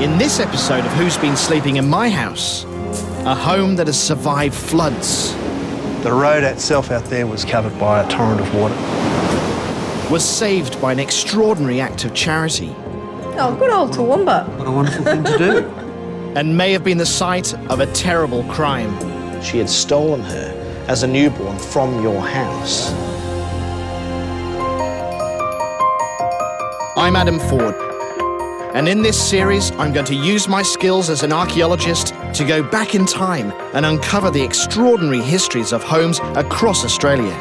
In this episode of Who's Been Sleeping in My House, a home that has survived floods. The road itself out there was covered by a torrent of water. Was saved by an extraordinary act of charity. Oh, good old Toowoomba. What a wonderful thing to do. And may have been the site of a terrible crime. She had stolen her as a newborn from your house. I'm Adam Ford, and in this series I'm going to use my skills as an archaeologist to go back in time and uncover the extraordinary histories of homes across Australia.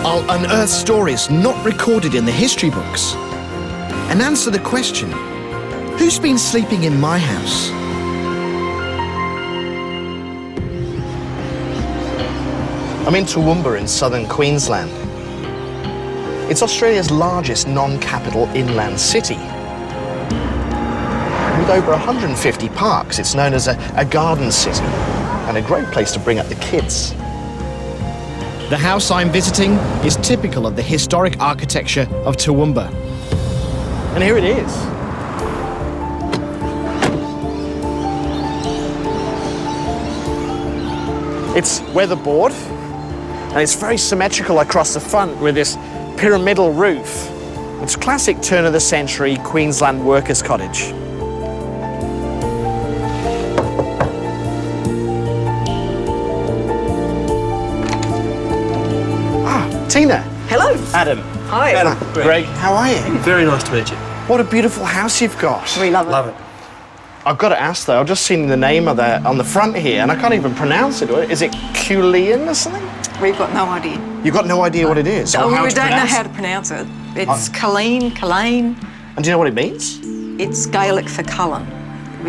I'll unearth stories not recorded in the history books and answer the question, who's been sleeping in my house? I'm in Toowoomba in southern Queensland. It's Australia's largest non-capital inland city. With over 150 parks, it's known as a garden city and a great place to bring up the kids. The house I'm visiting is typical of the historic architecture of Toowoomba. And here it is. It's weatherboard, and it's very symmetrical across the front with this pyramidal roof. It's classic turn-of-the-century Queensland workers' cottage. Tina. Hello. Adam. Hi. Adam. Greg, how are you? Very nice to meet you. What a beautiful house you've got. We love it. Love it. I've got to ask though, I've just seen the name of on the front here and I can't even pronounce it. Is it Culean or something? We've got no idea. You've got no idea what it is? Oh, or how we to don't know pronounce how it? to pronounce it. It's Culleen. And do you know what it means? It's Gaelic for Cullen.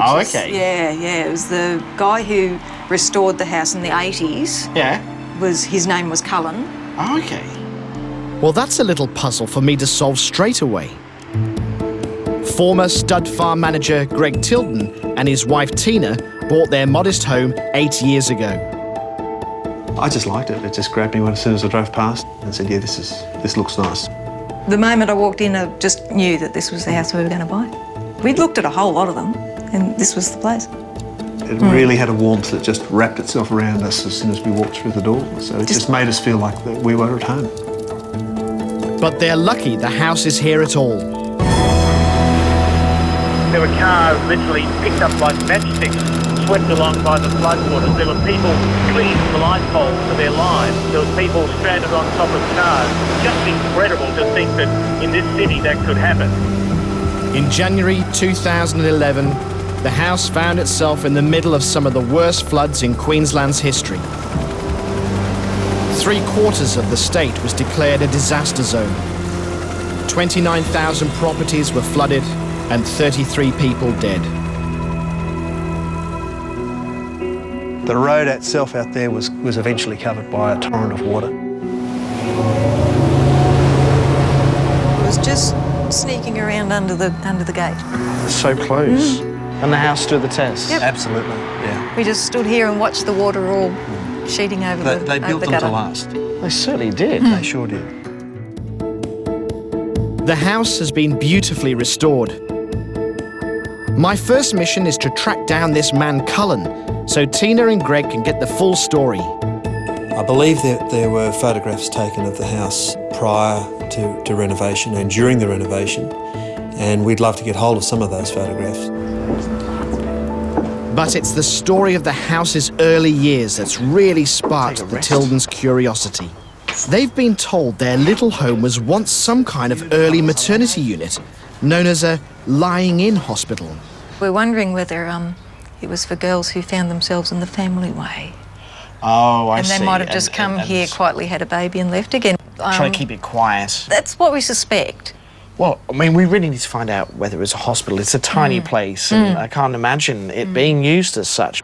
Oh, is- okay. Yeah. It was the guy who restored the house in the 80s. Yeah. His name was Cullen. Oh, okay. Well, that's a little puzzle for me to solve straight away. Former stud farm manager Greg Tilden and his wife Tina bought their modest home 8 years ago. I just liked it. It just grabbed me as soon as I drove past and said, yeah, this looks nice. The moment I walked in, I just knew that this was the house we were going to buy. We'd looked at a whole lot of them, and this was the place. It really had a warmth that just wrapped itself around us as soon as we walked through the door. So it just made us feel like that we were at home. But they're lucky the house is here at all. There were cars literally picked up like matchsticks, swept along by the floodwaters. There were people clinging to the light poles for their lives. There was people stranded on top of cars. Just incredible to think that in this city that could happen. In January 2011, the house found itself in the middle of some of the worst floods in Queensland's history. 3/4 of the state was declared a disaster zone. 29,000 properties were flooded and 33 people dead. The road itself out there was eventually covered by a torrent of water. It was just sneaking around under the gate. So close. And the house stood the test. Yep. Absolutely, yeah. We just stood here and watched the water all sheeting over They over built the them gutter. to last. They certainly did. They sure did. The house has been beautifully restored. My first mission is to track down this man Cullen, so Tina and Greg can get the full story. I believe that there were photographs taken of the house prior to renovation and during the renovation, and we'd love to get hold of some of those photographs. But it's the story of the house's early years that's really sparked the Tildens' curiosity. They've been told their little home was once some kind of early maternity unit, known as a lying-in hospital. We're wondering whether it was for girls who found themselves in the family way. Oh, I And see. they might have just come here, quietly had a baby and left again. Trying to keep it quiet. That's what we suspect. Well, I mean, we really need to find out whether it was a hospital. It's a tiny place, and I can't imagine it being used as such.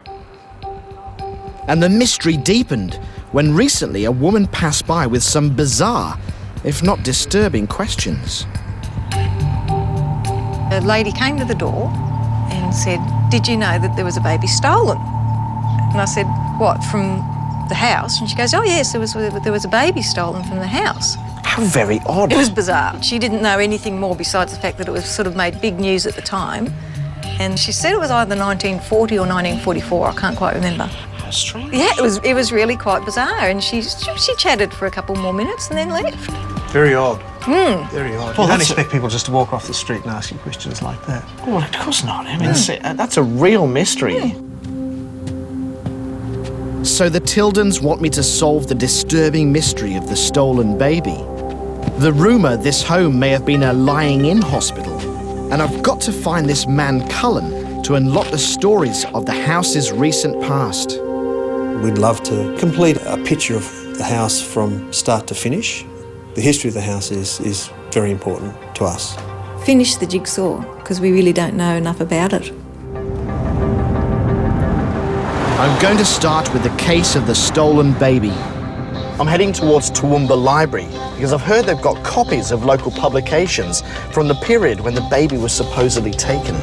And the mystery deepened when recently a woman passed by with some bizarre, if not disturbing, questions. A lady came to the door and said, "Did you know that there was a baby stolen?" And I said, "What, from the house, and she goes, oh yes, there was a baby stolen from the house. How very odd. It was bizarre. She didn't know anything more besides the fact that it was sort of made big news at the time. And she said it was either 1940 or 1944, I can't quite remember. How strange. Yeah, it was really quite bizarre, and she chatted for a couple more minutes and then left. Very odd. Very odd. Well, You don't that's expect people just to walk off the street and ask you questions like that. Well, of course not. I mean, that's a real mystery. So the Tildens want me to solve the disturbing mystery of the stolen baby. The rumour this home may have been a lying-in hospital. And I've got to find this man Cullen to unlock the stories of the house's recent past. We'd love to complete a picture of the house from start to finish. The history of the house is very important to us. Finish the jigsaw, because we really don't know enough about it. I'm going to start with the case of the stolen baby. I'm heading towards Toowoomba Library because I've heard they've got copies of local publications from the period when the baby was supposedly taken.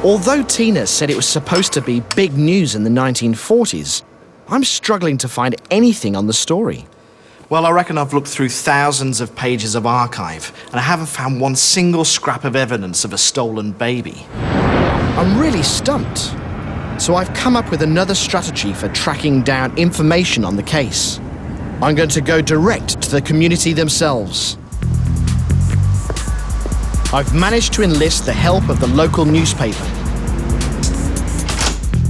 Although Tina said it was supposed to be big news in the 1940s, I'm struggling to find anything on the story. Well, I reckon I've looked through thousands of pages of archive and I haven't found one single scrap of evidence of a stolen baby. I'm really stumped. So I've come up with another strategy for tracking down information on the case. I'm going to go direct to the community themselves. I've managed to enlist the help of the local newspaper.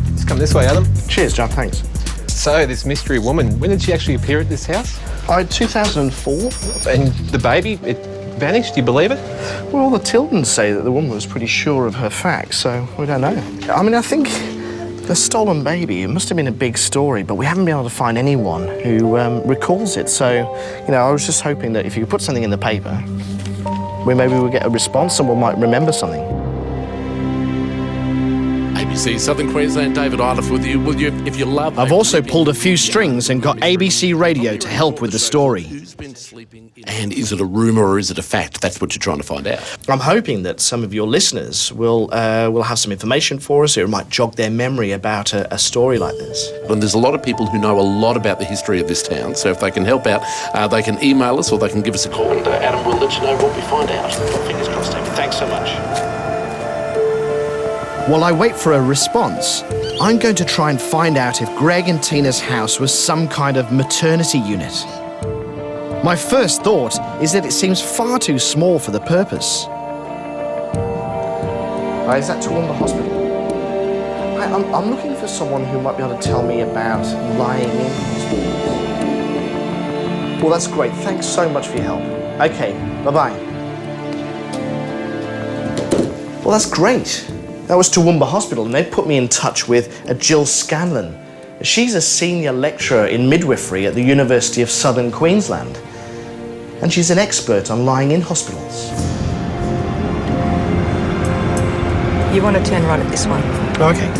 Let's come this way, Adam. Cheers, John, thanks. So, this mystery woman, when did she actually appear at this house? 2004. And the baby, it vanished, do you believe it? Well, the Tildens say that the woman was pretty sure of her facts, so we don't know. I mean, I think the stolen baby, it must have been a big story, but we haven't been able to find anyone who recalls it. So, you know, I was just hoping that if you could put something in the paper, maybe we'll get a response, someone might remember something. ABC Southern Queensland, David Iliff with you. Will you, if you love... I've also pulled a few strings and got ABC Radio to help with the story. Who's been sleeping in... And is it a rumour or is it a fact? That's what you're trying to find out. I'm hoping that some of your listeners will have some information for us, or it might jog their memory about a story like this. And there's a lot of people who know a lot about the history of this town, so if they can help out, they can email us or they can give us a call, and Adam will let you know what we find out. Fingers crossed, David. Thanks so much. While I wait for a response, I'm going to try and find out if Greg and Tina's house was some kind of maternity unit. My first thought is that it seems far too small for the purpose. Is that Toowoomba Hospital? I'm looking for someone who might be able to tell me about lying in hospitals. Well, that's great. Thanks so much for your help. Okay, bye-bye. Well, that's great. That was Toowoomba Hospital, and they put me in touch with Jill Scanlon. She's a senior lecturer in midwifery at the University of Southern Queensland, and she's an expert on lying-in hospitals. You want to turn right at this one. Okay.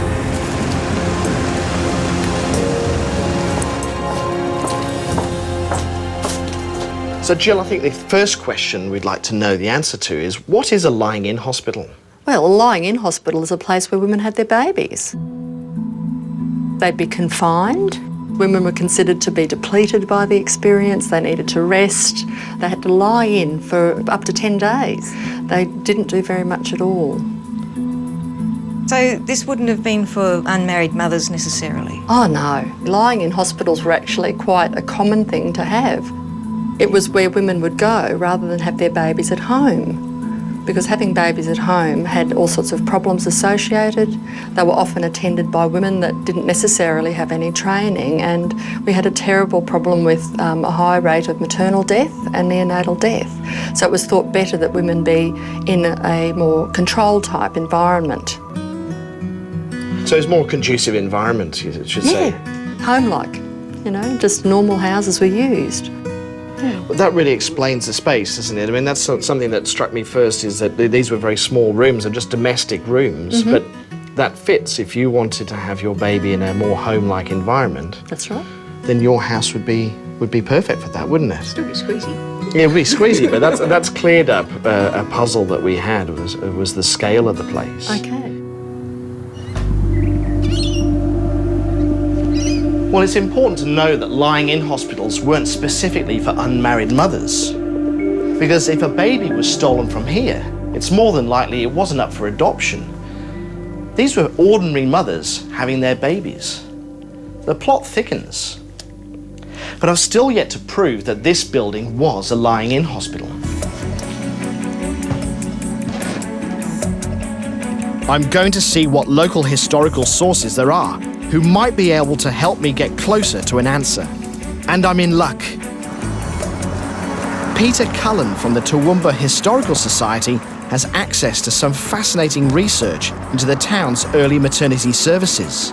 So, Jill, I think the first question we'd like to know the answer to is, what is a lying-in hospital? Well, a lying-in hospital is a place where women had their babies. They'd be confined. Women were considered to be depleted by the experience. They needed to rest. They had to lie in for up to 10 days. They didn't do very much at all. So this wouldn't have been for unmarried mothers necessarily? Oh no, lying in hospitals were actually quite a common thing to have. It was where women would go rather than have their babies at home, because having babies at home had all sorts of problems associated. They were often attended by women that didn't necessarily have any training, and we had a terrible problem with a high rate of maternal death and neonatal death. So it was thought better that women be in a more controlled type environment. So it's more conducive environment, you should say. Yeah, home-like, you know, just normal houses were used. Well, that really explains the space, doesn't it? I mean, that's something that struck me first, is that these were very small rooms, and just domestic rooms, but that fits. If you wanted to have your baby in a more home-like environment, That's right. then your house would be perfect for that, wouldn't it? Still be squeezy. Yeah, it would be squeezy, but that's cleared up a puzzle that we had. Was the scale of the place. Okay. Well, it's important to know that lying-in hospitals weren't specifically for unmarried mothers. Because if a baby was stolen from here, it's more than likely it wasn't up for adoption. These were ordinary mothers having their babies. The plot thickens. But I've still yet to prove that this building was a lying-in hospital. I'm going to see what local historical sources there are who might be able to help me get closer to an answer. And I'm in luck. Peter Cullen from the Toowoomba Historical Society has access to some fascinating research into the town's early maternity services.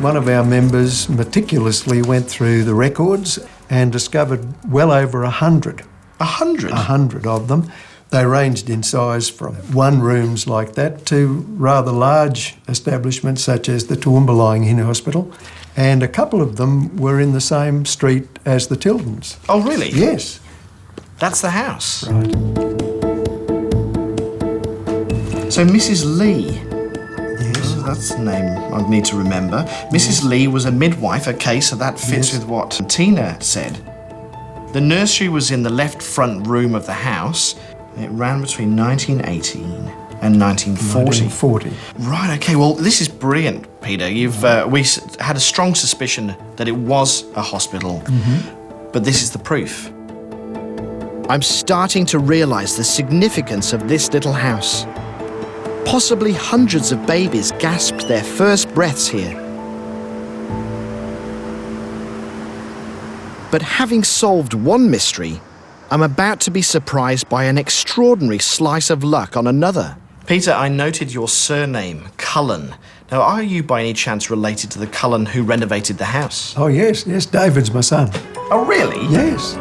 One of our members meticulously went through the records and discovered well over 100. 100? 100 of them. They ranged in size from one-rooms like that to rather large establishments such as the Toowoomba Lying-in Hospital, and a couple of them were in the same street as the Tildens. Oh, really? Yes. That's the house. Right. So Mrs. Lee. Yes, that's the name I need to remember. Mrs. Lee was a midwife, okay, so that fits with what Tina said. The nursery was in the left front room of the house. It ran between 1918 and 1940. 1940. Right, okay, well, this is brilliant, Peter. We had a strong suspicion that it was a hospital, but this is the proof. I'm starting to realise the significance of this little house. Possibly hundreds of babies gasped their first breaths here. But having solved one mystery, I'm about to be surprised by an extraordinary slice of luck on another. Peter, I noted your surname, Cullen. Now, are you by any chance related to the Cullen who renovated the house? Oh, yes, David's my son. Oh, really? Yes.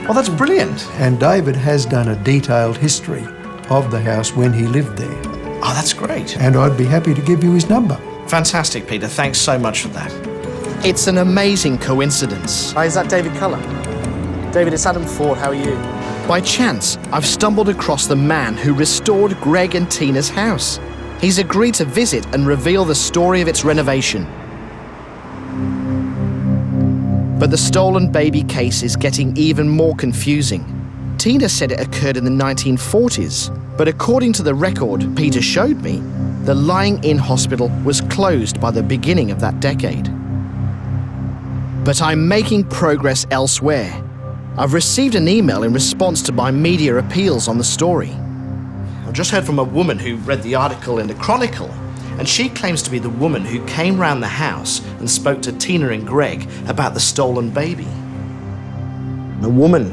Well, that's brilliant. And David has done a detailed history of the house when he lived there. Oh, that's great. And I'd be happy to give you his number. Fantastic, Peter. Thanks so much for that. It's an amazing coincidence. Hi, is that David Cullen? David, it's Adam Ford. How are you? By chance, I've stumbled across the man who restored Greg and Tina's house. He's agreed to visit and reveal the story of its renovation. But the stolen baby case is getting even more confusing. Tina said it occurred in the 1940s, but according to the record Peter showed me, the lying-in hospital was closed by the beginning of that decade. But I'm making progress elsewhere. I've received an email in response to my media appeals on the story. I've just heard from a woman who read the article in the Chronicle, and she claims to be the woman who came round the house and spoke to Tina and Greg about the stolen baby. A woman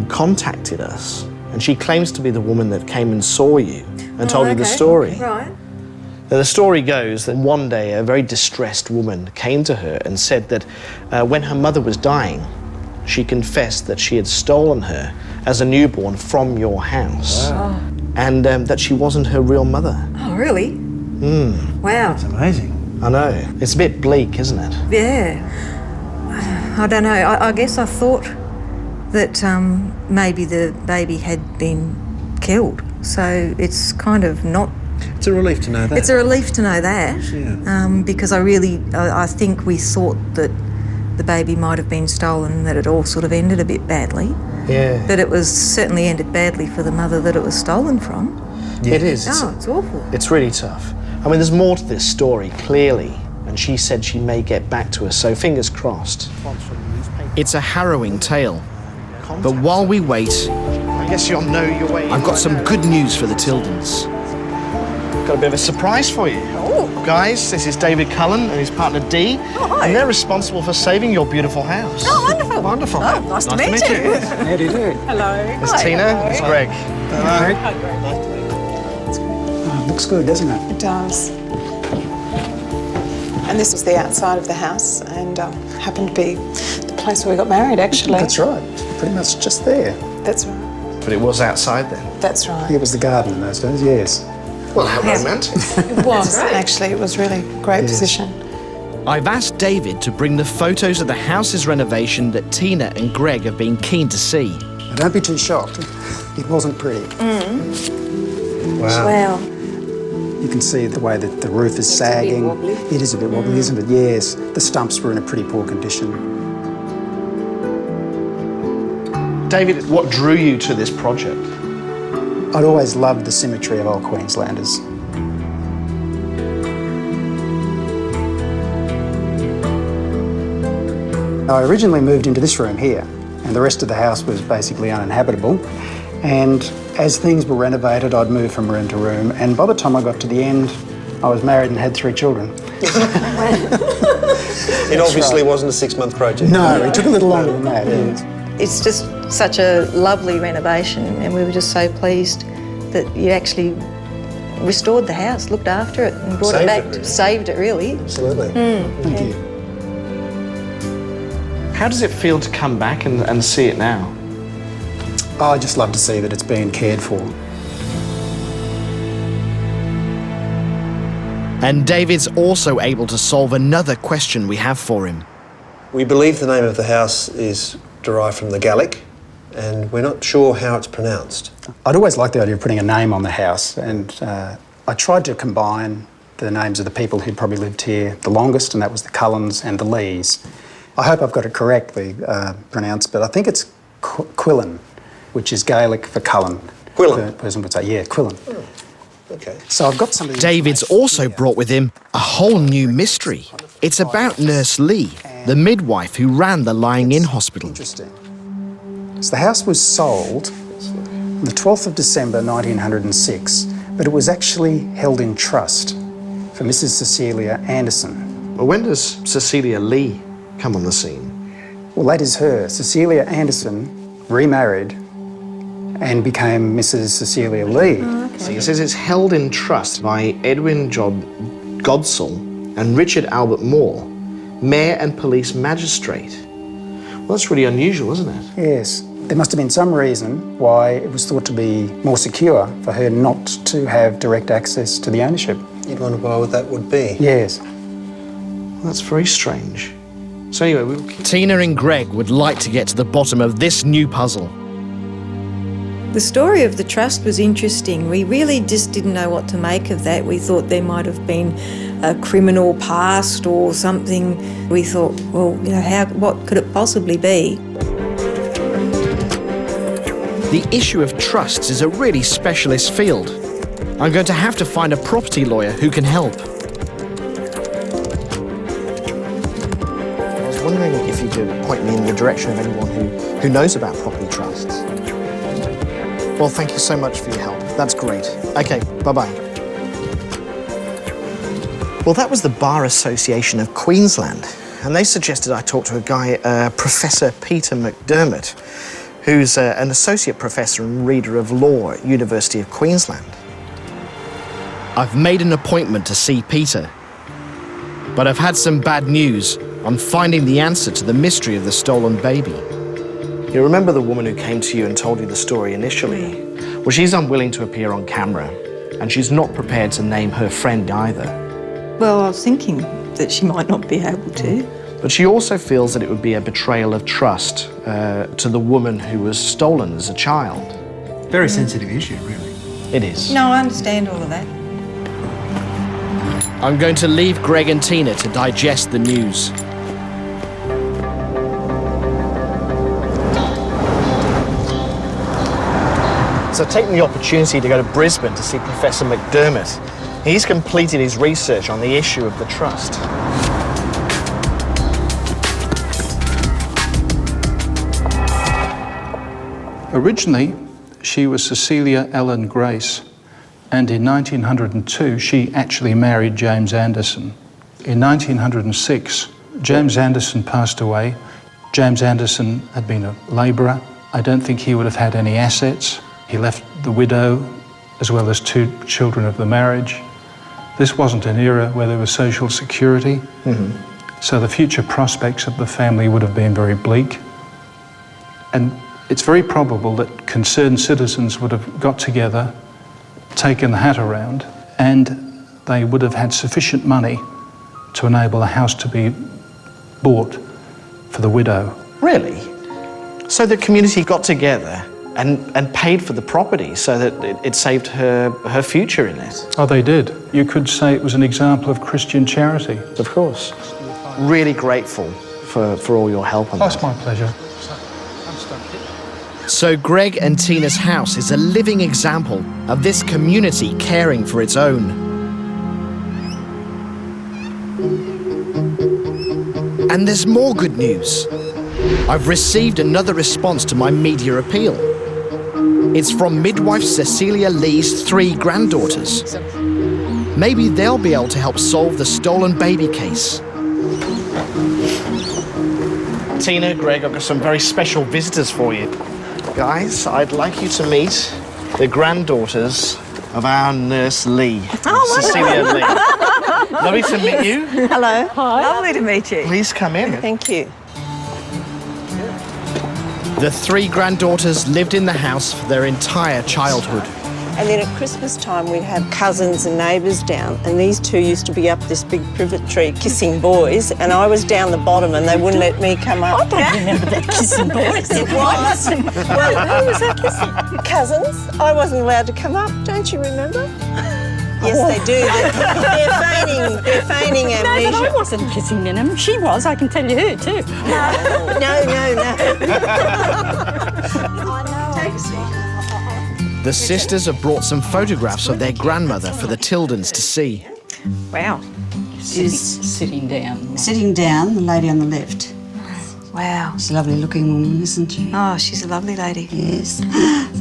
contacted us, and she claims to be the woman that came and saw you and told you the story. Right. Now, the story goes that one day a very distressed woman came to her and said that when her mother was dying, she confessed that she had stolen her as a newborn from your house. Wow. And that she wasn't her real mother. Oh, really? Wow. It's amazing. I know. It's a bit bleak, isn't it? Yeah. I don't know. I guess I thought that maybe the baby had been killed. So it's kind of not... It's a relief to know that. It's a relief to know that. Yeah. Because I think we thought that the baby might have been stolen and that it all sort of ended a bit badly. Yeah. But it was certainly ended badly for the mother that it was stolen from. Yeah. It is. Oh, it's awful. It's really tough. I mean, there's more to this story, clearly, and she said she may get back to us, so fingers crossed. It's a harrowing tale. But while we wait, I guess you'll know your way. I've got some good news for the Tildens. Got a bit of a surprise for you. Oh. Guys, this is David Cullen and his partner Dee, hi. and they're responsible for saving your beautiful house. Oh, wonderful. Wonderful. Oh, nice to meet you. Yes. How do you do? Hello. It's Tina, it's Greg. Hello. Oh, looks good, doesn't it? It does. And this was the outside of the house and happened to be the place where we got married, actually. That's right. Pretty much just there. That's right. But it was outside then. That's right. It was the garden in those days, yes. Well, how romantic. It was, actually. It was really a great position. I've asked David to bring the photos of the house's renovation that Tina and Greg have been keen to see. Now, don't be too shocked. It wasn't pretty. Wow. You can see the way that the roof is sagging. It is a bit wobbly, isn't it? Yes. The stumps were in a pretty poor condition. David, what drew you to this project? I'd always loved the symmetry of old Queenslanders. I originally moved into this room here, and the rest of the house was basically uninhabitable. And as things were renovated, I'd move from room to room, and by the time I got to the end, I was married and had 3 children. It obviously wasn't a 6-month project. No, it took a little longer than that. Yes. It's just such a lovely renovation, and we were just so pleased that you actually restored the house, looked after it and brought it back, saved it really. Absolutely. Thank you. How does it feel to come back and see it now? Oh, I just love to see that it's being cared for. And David's also able to solve another question we have for him. We believe the name of the house is derived from the Gaelic, and we're not sure how it's pronounced. I'd always liked the idea of putting a name on the house, and I tried to combine the names of the people who'd probably lived here the longest, and that was the Cullens and the Lees. I hope I've got it correctly pronounced, but I think it's Quillen, which is Gaelic for Cullen. Quillen? The person would say, yeah, Quillen. Oh, okay. So I've got some of the David's also brought with him a whole new mystery. It's about Nurse Lee, the midwife who ran the lying-in hospital. Interesting. So the house was sold on the 12th of December 1906, but it was actually held in trust for Mrs. Cecilia Anderson. Well, when does Cecilia Lee come on the scene? Well, that is her. Cecilia Anderson remarried and became Mrs. Cecilia Lee. Oh, okay. So it says it's held in trust by Edwin Godsall and Richard Albert Moore, Mayor and Police Magistrate. Well, that's really unusual, isn't it? Yes. There must have been some reason why it was thought to be more secure for her not to have direct access to the ownership. You'd wonder why that would be. Yes. Well, that's very strange. So anyway, we'll keep... Tina and Greg would like to get to the bottom of this new puzzle. The story of the trust was interesting. We really just didn't know what to make of that. We thought there might have been a criminal past or something. We thought, well, you know, what could it possibly be? The issue of trusts is a really specialist field. I'm going to have to find a property lawyer who can help. I was wondering if you could point me in the direction of anyone who knows about property trusts. Well, thank you so much for your help. That's great. Okay, bye-bye. Well, that was the Bar Association of Queensland, and they suggested I talk to a guy, Professor Peter McDermott, who's an associate professor and reader of law at University of Queensland. I've made an appointment to see Peter, but I've had some bad news on finding the answer to the mystery of the stolen baby. You remember the woman who came to you and told you the story initially? Well, she's unwilling to appear on camera, and she's not prepared to name her friend either. Well, I was thinking that she might not be able to. But she also feels that it would be a betrayal of trust to the woman who was stolen as a child. Very sensitive issue, really. It is. No, I understand all of that. I'm going to leave Greg and Tina to digest the news. So I've taken the opportunity to go to Brisbane to see Professor McDermott. He's completed his research on the issue of the trust. Originally, she was Cecilia Ellen Grace, and in 1902 she actually married James Anderson. In 1906, James Anderson passed away. James Anderson had been a labourer. I don't think he would have had any assets. He left the widow as well as 2 children of the marriage. This wasn't an era where there was social security, so the future prospects of the family would have been very bleak. And it's very probable that concerned citizens would have got together, taken the hat around, and they would have had sufficient money to enable a house to be bought for the widow. Really? So the community got together and paid for the property so that it saved her future in it? Oh, they did. You could say it was an example of Christian charity. Of course. Really grateful for all your help on that. That's my pleasure. So Greg and Tina's house is a living example of this community caring for its own. And there's more good news. I've received another response to my media appeal. It's from midwife Cecilia Lee's 3 granddaughters. Maybe they'll be able to help solve the stolen baby case. Tina, Greg, I've got some very special visitors for you. Guys, I'd like you to meet the granddaughters of our nurse Lee. Oh, Cecilia Lee. Lovely to meet you. Hello. Hi. Lovely to meet you. Please come in. Thank you. The 3 granddaughters lived in the house for their entire childhood. And then at Christmas time, we'd have cousins and neighbours down, and these 2 used to be up this big privet tree kissing boys, and I was down the bottom and they wouldn't let me come up. I don't remember that kissing boys. It was. Well, who was that kissing? Cousins. I wasn't allowed to come up, don't you remember? Yes, they do. They're feigning amnesia. No, but I wasn't kissing them. She was, I can tell you who too. No. Take a seat. The sisters have brought some photographs of their grandmother for the Tildens to see. Wow. She's sitting down. Sitting down, the lady on the left. Wow. She's a lovely looking woman, isn't she? Oh, she's a lovely lady. Yes.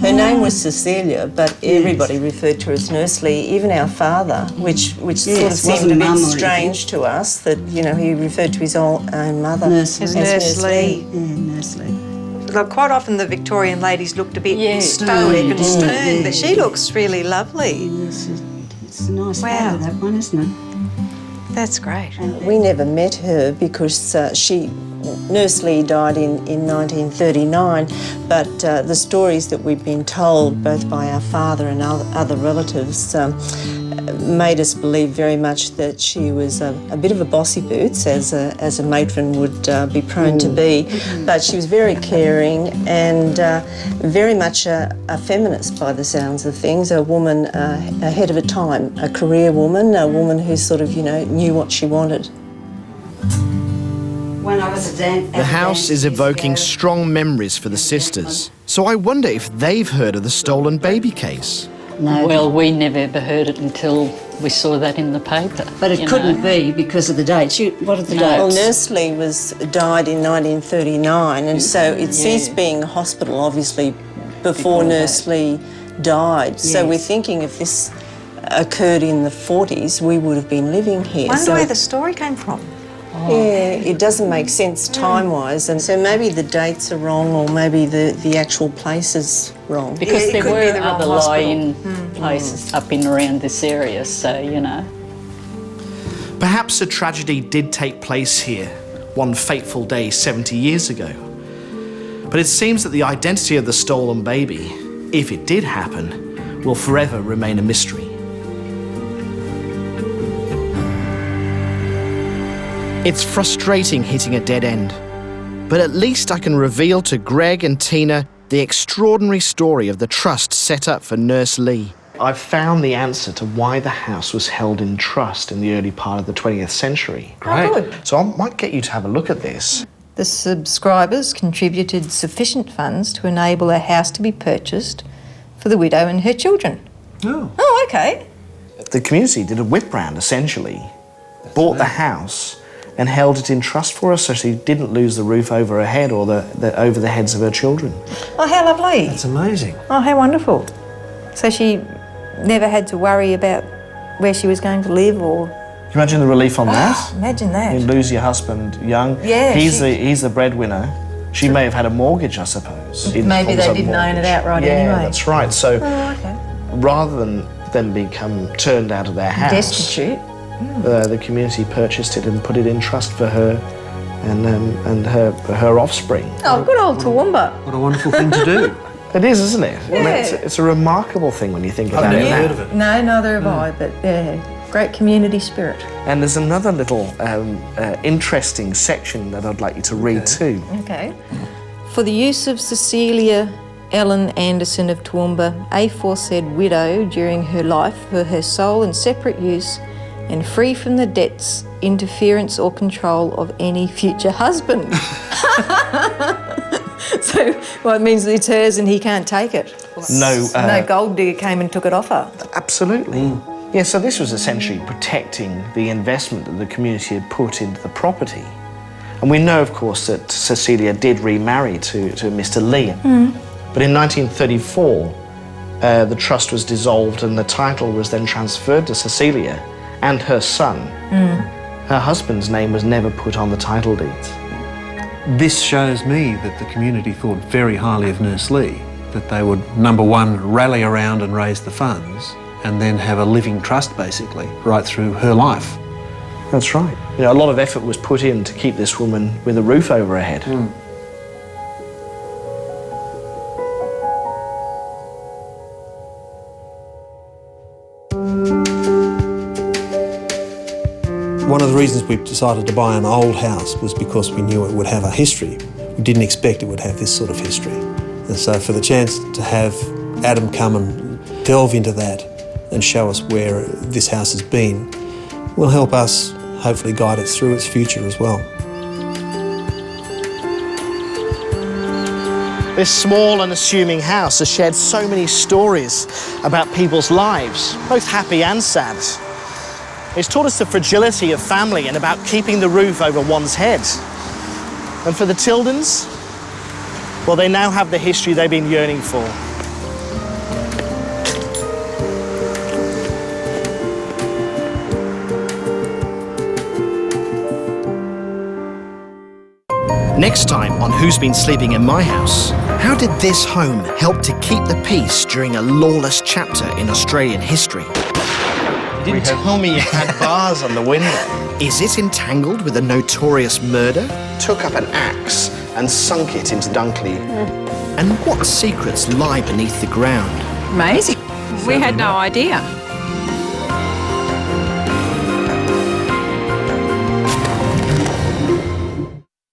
Her name was Cecilia, but everybody referred to her as Nurse Lee, even our father, which sort of seemed a bit strange to us that, you know, he referred to his own mother as Nurse Lee. Yeah, Nurse Lee. Like quite often the Victorian ladies looked a bit stoic and stern, but she looks really lovely. Yes, it's a nice photo, that one, isn't it? That's great. We never met her because Nurse Lee died in 1939, but the stories that we've been told, both by our father and other relatives, made us believe very much that she was a bit of a bossy boots, as a matron would be prone to be, but she was very caring and very much a feminist by the sounds of things, a woman ahead of her time, a career woman, a woman who sort of, you know, knew what she wanted. When I was the house is evoking strong memories for the sisters, so I wonder if they've heard of the stolen baby case. No. Well, we never ever heard it until we saw that in the paper. But it couldn't be because of the dates. What are the dates? Well, Nurse Lee died in 1939, and so it ceased being a hospital, obviously, before Nurse Lee died. Yes. So we're thinking if this occurred in the 40s, we would have been living here. I wonder where the story came from. Yeah, it doesn't make sense time-wise, and so maybe the dates are wrong, or maybe the actual place is wrong. Because there were other lie-in places up in around this area, so, you know. Perhaps a tragedy did take place here one fateful day 70 years ago. But it seems that the identity of the stolen baby, if it did happen, will forever remain a mystery. It's frustrating hitting a dead end, but at least I can reveal to Greg and Tina the extraordinary story of the trust set up for Nurse Lee. I've found the answer to why the house was held in trust in the early part of the 20th century. Great. Oh, good. So I might get you to have a look at this. The subscribers contributed sufficient funds to enable a house to be purchased for the widow and her children. Oh, okay. The community did a whip round, essentially, bought the house and held it in trust for her so she didn't lose the roof over her head or over the heads of her children. Oh, how lovely. That's amazing. Oh, how wonderful. So she never had to worry about where she was going to live or... Can you imagine the relief on that? Imagine that. You lose your husband young. Yeah. He's the breadwinner. She may have had a mortgage, I suppose. Maybe they didn't own it outright anyway. Yeah, that's right. So okay. rather than them become turned out of their house... Destitute. The community purchased it and put it in trust for her and her offspring. Oh, good old Toowoomba. What a wonderful thing to do. It is, isn't it? Yeah. I mean, it's a remarkable thing when you think about it. heard of it. No, neither have I, but yeah, great community spirit. And there's another little interesting section that I'd like you to read too. Okay. For the use of Cecilia Ellen Anderson of Toowoomba, aforesaid widow during her life, for her sole and separate use, and free from the debts, interference or control of any future husband. So, well, it means it's hers and he can't take it. No gold digger came and took it off her. Absolutely. Yeah, so this was essentially protecting the investment that the community had put into the property. And we know, of course, that Cecilia did remarry to Mr. Lee. But in 1934, the trust was dissolved and the title was then transferred to Cecilia and her son. Her husband's name was never put on the title deeds. This shows me that the community thought very highly of Nurse Lee, that they would, number one, rally around and raise the funds, and then have a living trust, basically, right through her life. That's right. You know, a lot of effort was put in to keep this woman with a roof over her head. One of the reasons we decided to buy an old house was because we knew it would have a history. We didn't expect it would have this sort of history. And so for the chance to have Adam come and delve into that and show us where this house has been will help us hopefully guide it through its future as well. This small and assuming house has shared so many stories about people's lives, both happy and sad. It's taught us the fragility of family and about keeping the roof over one's head. And for the Tildens, well, they now have the history they've been yearning for. Next time on Who's Been Sleeping in My House, how did this home help to keep the peace during a lawless chapter in Australian history? You didn't tell me you had bars on the window. Is it entangled with a notorious murder? Took up an axe and sunk it into Dunkley. And what secrets lie beneath the ground? Amazing. We had no idea.